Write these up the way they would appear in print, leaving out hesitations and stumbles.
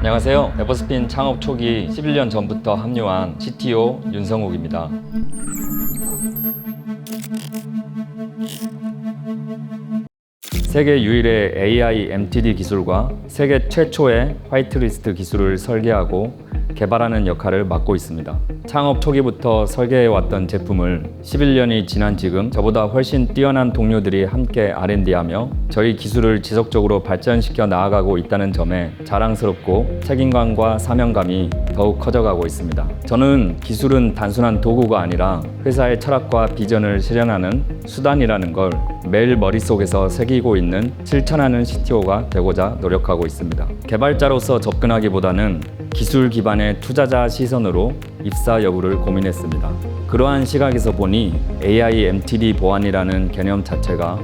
안녕하세요. 에버스핀 창업 초기 11년 전부터 합류한 CTO 윤성욱입니다. 세계 유일의 AI MTD 기술과 세계 최초의 화이트리스트 기술을 설계하고 개발하는 역할을 맡고 있습니다. 창업 초기부터 설계해왔던 제품을 11년이 지난 지금 저보다 훨씬 뛰어난 동료들이 함께 R&D하며 저희 기술을 지속적으로 발전시켜 나아가고 있다는 점에 자랑스럽고 책임감과 사명감이 더욱 커져가고 있습니다. 저는 기술은 단순한 도구가 아니라 회사의 철학과 비전을 실현하는 수단이라는 걸 매일 머릿속에서 새기고 있는 실천하는 CTO가 되고자 노력하고 있습니다. 개발자로서 접근하기보다는 기술 기반의 투자자 시선으로 입사 여부를 고민했습니다. 그러한 시각에서 보니 AI MTD 보안이라는 개념 자체가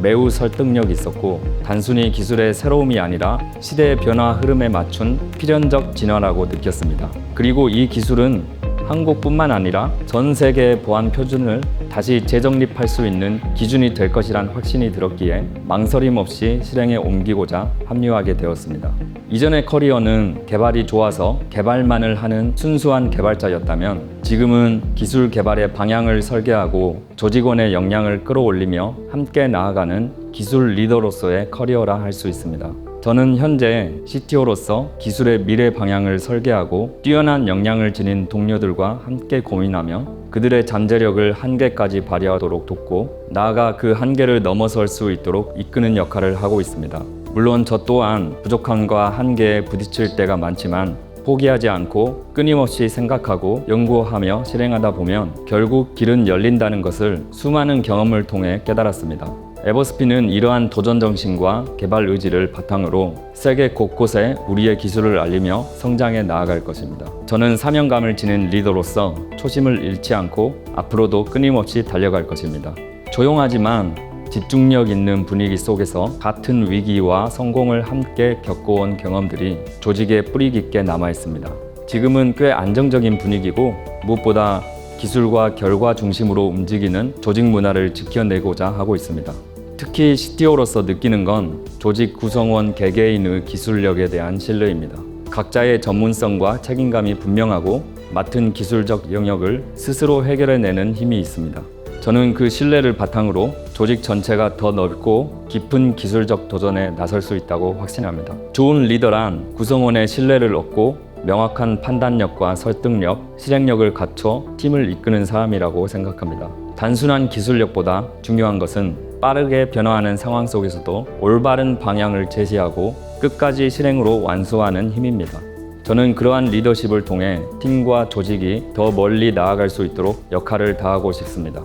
매우 설득력이 있었고 단순히 기술의 새로움이 아니라 시대의 변화 흐름에 맞춘 필연적 진화라고 느꼈습니다. 그리고 이 기술은 한국뿐만 아니라 전 세계의 보안 표준을 다시 재정립할 수 있는 기준이 될 것이란 확신이 들었기에 망설임 없이 실행에 옮기고자 합류하게 되었습니다. 이전의 커리어는 개발이 좋아서 개발만을 하는 순수한 개발자였다면 지금은 기술 개발의 방향을 설계하고 조직원의 역량을 끌어올리며 함께 나아가는 기술 리더로서의 커리어라 할 수 있습니다. 저는 현재 CTO로서 기술의 미래 방향을 설계하고 뛰어난 역량을 지닌 동료들과 함께 고민하며 그들의 잠재력을 한계까지 발휘하도록 돕고 나아가 그 한계를 넘어설 수 있도록 이끄는 역할을 하고 있습니다. 물론 저 또한 부족함과 한계에 부딪힐 때가 많지만 포기하지 않고 끊임없이 생각하고 연구하며 실행하다 보면 결국 길은 열린다는 것을 수많은 경험을 통해 깨달았습니다. 에버스핀은 이러한 도전 정신과 개발 의지를 바탕으로 세계 곳곳에 우리의 기술을 알리며 성장해 나아갈 것입니다. 저는 사명감을 지닌 리더로서 초심을 잃지 않고 앞으로도 끊임없이 달려갈 것입니다. 조용하지만 집중력 있는 분위기 속에서 같은 위기와 성공을 함께 겪어온 경험들이 조직에 뿌리 깊게 남아 있습니다. 지금은 꽤 안정적인 분위기고 무엇보다 기술과 결과 중심으로 움직이는 조직 문화를 지켜내고자 하고 있습니다. 특히 CTO로서 느끼는 건 조직 구성원 개개인의 기술력에 대한 신뢰입니다. 각자의 전문성과 책임감이 분명하고 맡은 기술적 영역을 스스로 해결해내는 힘이 있습니다. 저는 그 신뢰를 바탕으로 조직 전체가 더 넓고 깊은 기술적 도전에 나설 수 있다고 확신합니다. 좋은 리더란 구성원의 신뢰를 얻고 명확한 판단력과 설득력, 실행력을 갖춰 팀을 이끄는 사람이라고 생각합니다. 단순한 기술력보다 중요한 것은 빠르게 변화하는 상황 속에서도 올바른 방향을 제시하고 끝까지 실행으로 완수하는 힘입니다. 저는 그러한 리더십을 통해 팀과 조직이 더 멀리 나아갈 수 있도록 역할을 다하고 싶습니다.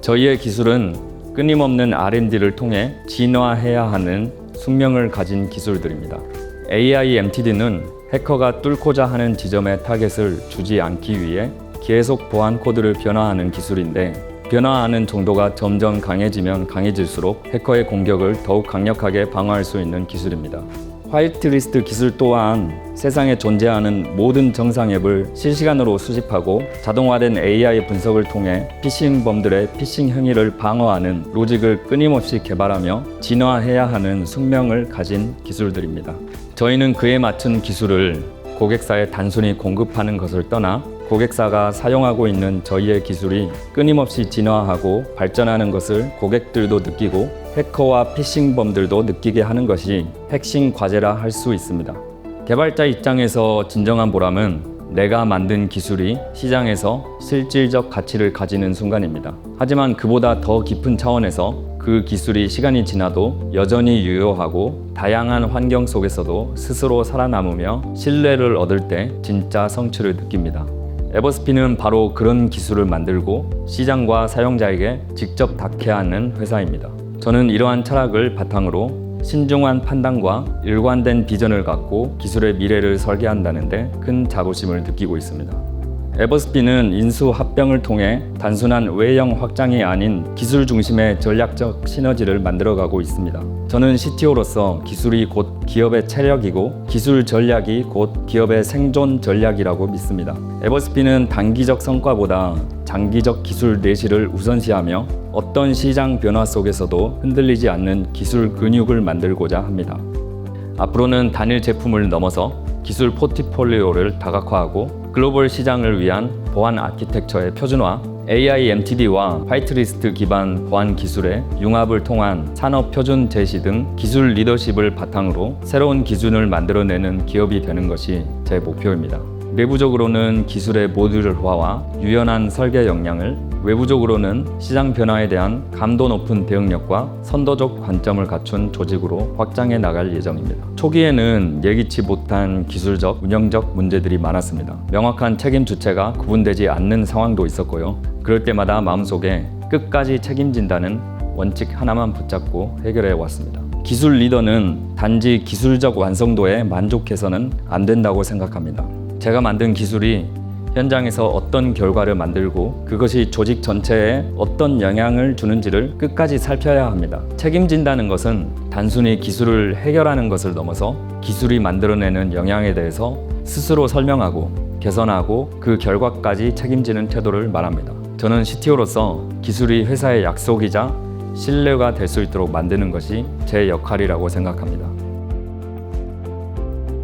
저희의 기술은 끊임없는 R&D를 통해 진화해야 하는 숙명을 가진 기술들입니다. AI MTD는 해커가 뚫고자 하는 지점에 타겟을 주지 않기 위해 계속 보안 코드를 변화하는 기술인데 변화하는 정도가 점점 강해지면 강해질수록 해커의 공격을 더욱 강력하게 방어할 수 있는 기술입니다. 화이트리스트 기술 또한 세상에 존재하는 모든 정상 앱을 실시간으로 수집하고 자동화된 AI 분석을 통해 피싱범들의 피싱 행위를 방어하는 로직을 끊임없이 개발하며 진화해야 하는 숙명을 가진 기술들입니다. 저희는 그에 맞춘 기술을 고객사에 단순히 공급하는 것을 떠나 고객사가 사용하고 있는 저희의 기술이 끊임없이 진화하고 발전하는 것을 고객들도 느끼고 해커와 피싱범들도 느끼게 하는 것이 핵심 과제라 할 수 있습니다. 개발자 입장에서 진정한 보람은 내가 만든 기술이 시장에서 실질적 가치를 가지는 순간입니다. 하지만 그보다 더 깊은 차원에서 그 기술이 시간이 지나도 여전히 유효하고 다양한 환경 속에서도 스스로 살아남으며 신뢰를 얻을 때 진짜 성취를 느낍니다. 에버스핀은 바로 그런 기술을 만들고 시장과 사용자에게 직접 닿게 하는 회사입니다. 저는 이러한 철학을 바탕으로 신중한 판단과 일관된 비전을 갖고 기술의 미래를 설계한다는 데 큰 자부심을 느끼고 있습니다. 에버스핀은 인수 합병을 통해 단순한 외형 확장이 아닌 기술 중심의 전략적 시너지를 만들어가고 있습니다. 저는 CTO로서 기술이 곧 기업의 체력이고 기술 전략이 곧 기업의 생존 전략이라고 믿습니다. 에버스핀은 단기적 성과보다 장기적 기술 내실을 우선시하며 어떤 시장 변화 속에서도 흔들리지 않는 기술 근육을 만들고자 합니다. 앞으로는 단일 제품을 넘어서 기술 포트폴리오를 다각화하고 글로벌 시장을 위한 보안 아키텍처의 표준화, AI MTD와 화이트리스트 기반 보안 기술의 융합을 통한 산업 표준 제시 등 기술 리더십을 바탕으로 새로운 기준을 만들어내는 기업이 되는 것이 제 목표입니다. 내부적으로는 기술의 모듈화와 유연한 설계 역량을, 외부적으로는 시장 변화에 대한 감도 높은 대응력과 선도적 관점을 갖춘 조직으로 확장해 나갈 예정입니다. 초기에는 예기치 못한 기술적, 운영적 문제들이 많았습니다. 명확한 책임 주체가 구분되지 않는 상황도 있었고요. 그럴 때마다 마음속에 끝까지 책임진다는 원칙 하나만 붙잡고 해결해 왔습니다. 기술 리더는 단지 기술적 완성도에 만족해서는 안 된다고 생각합니다. 제가 만든 기술이 현장에서 어떤 결과를 만들고 그것이 조직 전체에 어떤 영향을 주는지를 끝까지 살펴야 합니다. 책임진다는 것은 단순히 기술을 해결하는 것을 넘어서 기술이 만들어내는 영향에 대해서 스스로 설명하고 개선하고 그 결과까지 책임지는 태도를 말합니다. 저는 CTO로서 기술이 회사의 약속이자 신뢰가 될 수 있도록 만드는 것이 제 역할이라고 생각합니다.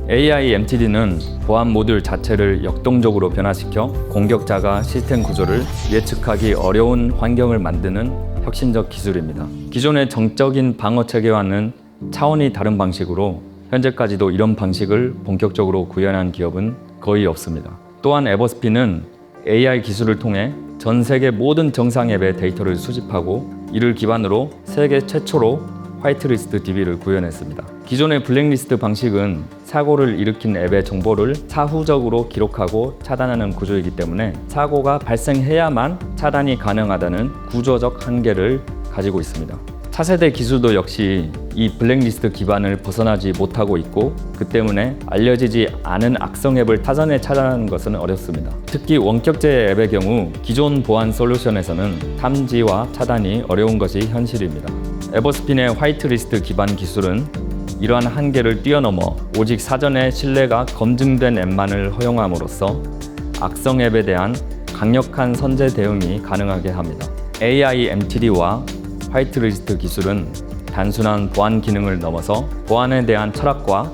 AI MTD는 보안 모듈 자체를 역동적으로 변화시켜 공격자가 시스템 구조를 예측하기 어려운 환경을 만드는 혁신적 기술입니다. 기존의 정적인 방어 체계와는 차원이 다른 방식으로 현재까지도 이런 방식을 본격적으로 구현한 기업은 거의 없습니다. 또한 에버스핀은 AI 기술을 통해 전 세계 모든 정상 앱의 데이터를 수집하고 이를 기반으로 세계 최초로 화이트리스트 DB를 구현했습니다. 기존의 블랙리스트 방식은 사고를 일으킨 앱의 정보를 사후적으로 기록하고 차단하는 구조이기 때문에 사고가 발생해야만 차단이 가능하다는 구조적 한계를 가지고 있습니다. 차세대 기술도 역시 이 블랙리스트 기반을 벗어나지 못하고 있고 그 때문에 알려지지 않은 악성 앱을 사전에 차단하는 것은 어렵습니다. 특히 원격제 앱의 경우 기존 보안 솔루션에서는 탐지와 차단이 어려운 것이 현실입니다. 에버스핀의 화이트리스트 기반 기술은 이러한 한계를 뛰어넘어 오직 사전에 신뢰가 검증된 앱만을 허용함으로써 악성 앱에 대한 강력한 선제 대응이 가능하게 합니다. AI MTD와 화이트리스트 기술은 단순한 보안 기능을 넘어서 보안에 대한 철학과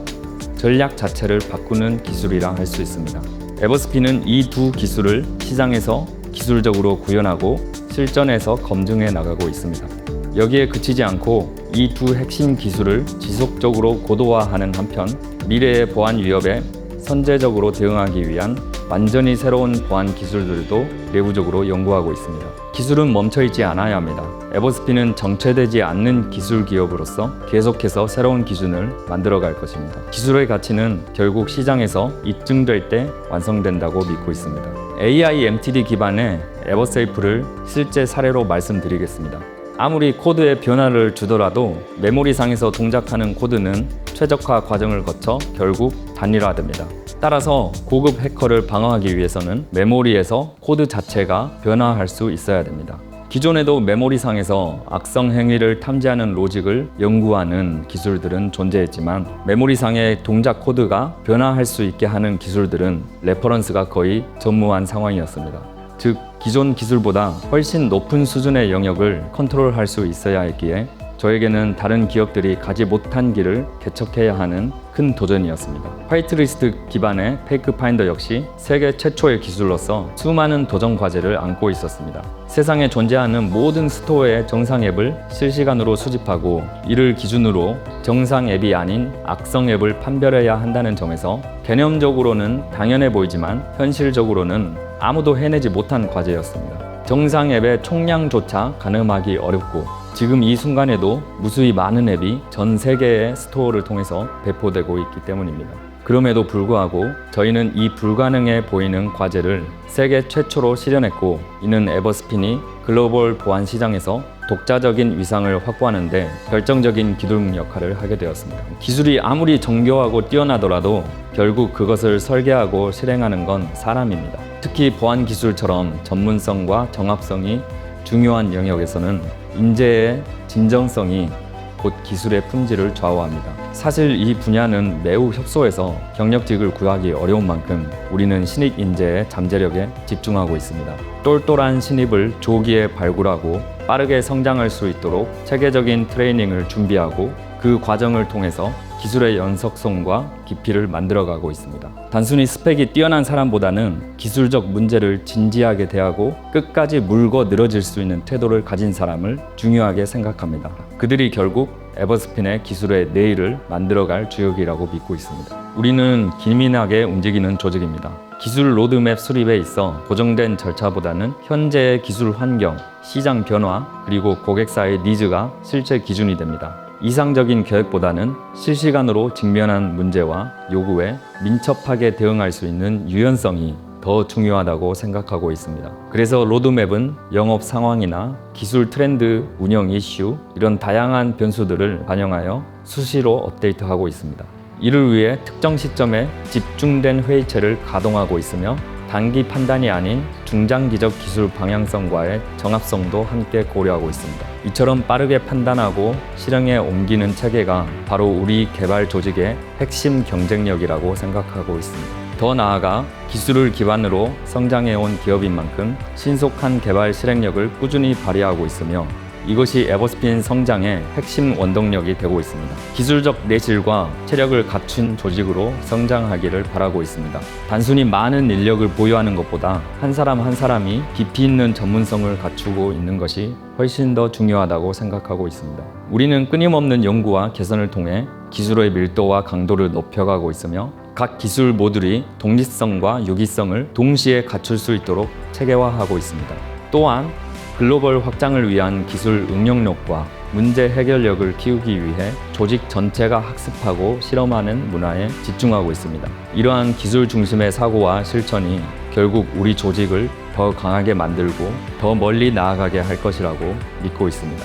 전략 자체를 바꾸는 기술이라 할 수 있습니다. 에버스핀은 이 두 기술을 시장에서 기술적으로 구현하고 실전에서 검증해 나가고 있습니다. 여기에 그치지 않고 이 두 핵심 기술을 지속적으로 고도화하는 한편 미래의 보안 위협에 선제적으로 대응하기 위한 완전히 새로운 보안 기술들도 내부적으로 연구하고 있습니다. 기술은 멈춰있지 않아야 합니다. 에버스핀은 정체되지 않는 기술 기업으로서 계속해서 새로운 기준을 만들어갈 것입니다. 기술의 가치는 결국 시장에서 입증될 때 완성된다고 믿고 있습니다. AI MTD 기반의 에버세이프를 실제 사례로 말씀드리겠습니다. 아무리 코드에 변화를 주더라도 메모리상에서 동작하는 코드는 최적화 과정을 거쳐 결국 단일화됩니다. 따라서 고급 해커를 방어하기 위해서는 메모리에서 코드 자체가 변화할 수 있어야 됩니다. 기존에도 메모리상에서 악성 행위를 탐지하는 로직을 연구하는 기술들은 존재했지만 메모리상의 동작 코드가 변화할 수 있게 하는 기술들은 레퍼런스가 거의 전무한 상황이었습니다. 즉 기존 기술보다 훨씬 높은 수준의 영역을 컨트롤할 수 있어야 했기에 저에게는 다른 기업들이 가지 못한 길을 개척해야 하는 큰 도전이었습니다. 화이트리스트 기반의 페이크 파인더 역시 세계 최초의 기술로서 수많은 도전 과제를 안고 있었습니다. 세상에 존재하는 모든 스토어의 정상 앱을 실시간으로 수집하고 이를 기준으로 정상 앱이 아닌 악성 앱을 판별해야 한다는 점에서 개념적으로는 당연해 보이지만 현실적으로는 아무도 해내지 못한 과제였습니다. 정상 앱의 총량조차 가늠하기 어렵고 지금 이 순간에도 무수히 많은 앱이 전 세계의 스토어를 통해서 배포되고 있기 때문입니다. 그럼에도 불구하고 저희는 이 불가능해 보이는 과제를 세계 최초로 실현했고 이는 에버스핀이 글로벌 보안 시장에서 독자적인 위상을 확보하는 데 결정적인 기둥 역할을 하게 되었습니다. 기술이 아무리 정교하고 뛰어나더라도 결국 그것을 설계하고 실행하는 건 사람입니다. 특히 보안 기술처럼 전문성과 정합성이 중요한 영역에서는 인재의 진정성이 곧 기술의 품질을 좌우합니다. 사실 이 분야는 매우 협소해서 경력직을 구하기 어려운 만큼 우리는 신입 인재의 잠재력에 집중하고 있습니다. 똘똘한 신입을 조기에 발굴하고 빠르게 성장할 수 있도록 체계적인 트레이닝을 준비하고 그 과정을 통해서 기술의 연속성과 깊이를 만들어가고 있습니다. 단순히 스펙이 뛰어난 사람보다는 기술적 문제를 진지하게 대하고 끝까지 물고 늘어질 수 있는 태도를 가진 사람을 중요하게 생각합니다. 그들이 결국 에버스핀의 기술의 내일을 만들어갈 주역이라고 믿고 있습니다. 우리는 기민하게 움직이는 조직입니다. 기술 로드맵 수립에 있어 고정된 절차보다는 현재의 기술 환경, 시장 변화, 그리고 고객사의 니즈가 실제 기준이 됩니다. 이상적인 계획보다는 실시간으로 직면한 문제와 요구에 민첩하게 대응할 수 있는 유연성이 더 중요하다고 생각하고 있습니다. 그래서 로드맵은 영업 상황이나 기술 트렌드, 운영 이슈 이런 다양한 변수들을 반영하여 수시로 업데이트하고 있습니다. 이를 위해 특정 시점에 집중된 회의체를 가동하고 있으며 단기 판단이 아닌 중장기적 기술 방향성과의 정합성도 함께 고려하고 있습니다. 이처럼 빠르게 판단하고 실행에 옮기는 체계가 바로 우리 개발 조직의 핵심 경쟁력이라고 생각하고 있습니다. 더 나아가 기술을 기반으로 성장해온 기업인 만큼 신속한 개발 실행력을 꾸준히 발휘하고 있으며 이것이 에버스핀 성장의 핵심 원동력이 되고 있습니다. 기술적 내실과 체력을 갖춘 조직으로 성장하기를 바라고 있습니다. 단순히 많은 인력을 보유하는 것보다 한 사람 한 사람이 깊이 있는 전문성을 갖추고 있는 것이 훨씬 더 중요하다고 생각하고 있습니다. 우리는 끊임없는 연구와 개선을 통해 기술의 밀도와 강도를 높여가고 있으며 각 기술 모듈이 독립성과 유기성을 동시에 갖출 수 있도록 체계화하고 있습니다. 또한 글로벌 확장을 위한 기술 응용력과 문제 해결력을 키우기 위해 조직 전체가 학습하고 실험하는 문화에 집중하고 있습니다. 이러한 기술 중심의 사고와 실천이 결국 우리 조직을 더 강하게 만들고 더 멀리 나아가게 할 것이라고 믿고 있습니다.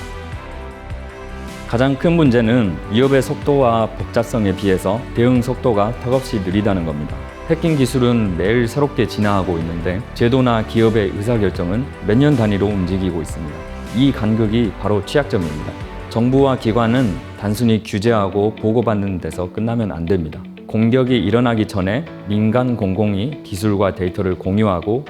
가장 큰 문제는 위협의 속도와 복잡성에 비해서 대응 속도가 턱없이 느리다는 겁니다. 해킹 기술은 매일 새롭게 진화하고 있는데 제도나 기업의 의사결정은 몇 년 단위로 움직이고 있습니다. 이 간극이 바로 취약점입니다. 정부와 기관은 단순히 규제하고 보고받는 데서 끝나면 안 됩니다. 공격이 일어나기 전에 민간 공공이 기술과 데이터를 공유하고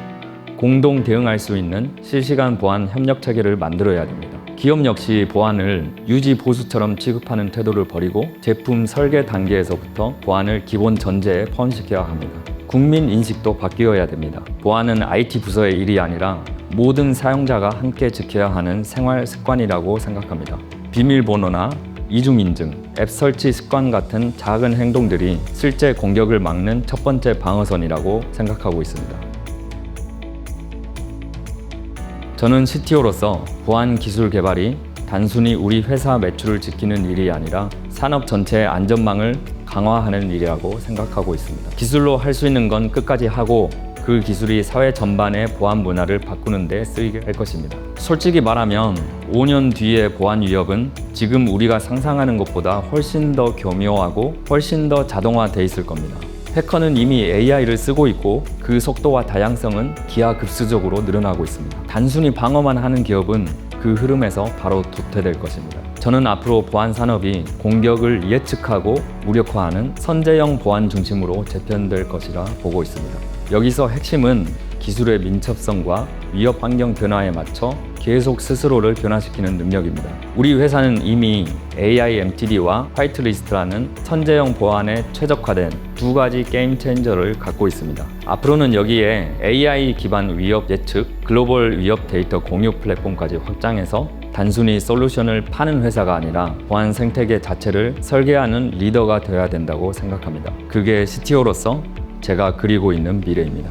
공동 대응할 수 있는 실시간 보안 협력 체계를 만들어야 됩니다. 기업 역시 보안을 유지 보수처럼 취급하는 태도를 버리고 제품 설계 단계에서부터 보안을 기본 전제에 포함시켜야 합니다. 국민 인식도 바뀌어야 됩니다. 보안은 IT 부서의 일이 아니라 모든 사용자가 함께 지켜야 하는 생활 습관이라고 생각합니다. 비밀번호나 이중인증, 앱 설치 습관 같은 작은 행동들이 실제 공격을 막는 첫 번째 방어선이라고 생각하고 있습니다. 저는 CTO로서 보안 기술 개발이 단순히 우리 회사 매출을 지키는 일이 아니라 산업 전체의 안전망을 강화하는 일이라고 생각하고 있습니다. 기술로 할 수 있는 건 끝까지 하고 그 기술이 사회 전반의 보안 문화를 바꾸는 데 쓰이게 할 것입니다. 솔직히 말하면 5년 뒤의 보안 위협은 지금 우리가 상상하는 것보다 훨씬 더 교묘하고 훨씬 더 자동화돼 있을 겁니다. 해커는 이미 AI를 쓰고 있고 그 속도와 다양성은 기하급수적으로 늘어나고 있습니다. 단순히 방어만 하는 기업은 그 흐름에서 바로 도태될 것입니다. 저는 앞으로 보안 산업이 공격을 예측하고 무력화하는 선제형 보안 중심으로 재편될 것이라 보고 있습니다. 여기서 핵심은 기술의 민첩성과 위협 환경 변화에 맞춰 계속 스스로를 변화시키는 능력입니다. 우리 회사는 이미 AI MTD와 화이트리스트라는 선제형 보안에 최적화된 두 가지 게임 체인저를 갖고 있습니다. 앞으로는 여기에 AI 기반 위협 예측, 글로벌 위협 데이터 공유 플랫폼까지 확장해서 단순히 솔루션을 파는 회사가 아니라 보안 생태계 자체를 설계하는 리더가 되어야 된다고 생각합니다. 그게 CTO로서 제가 그리고 있는 미래입니다.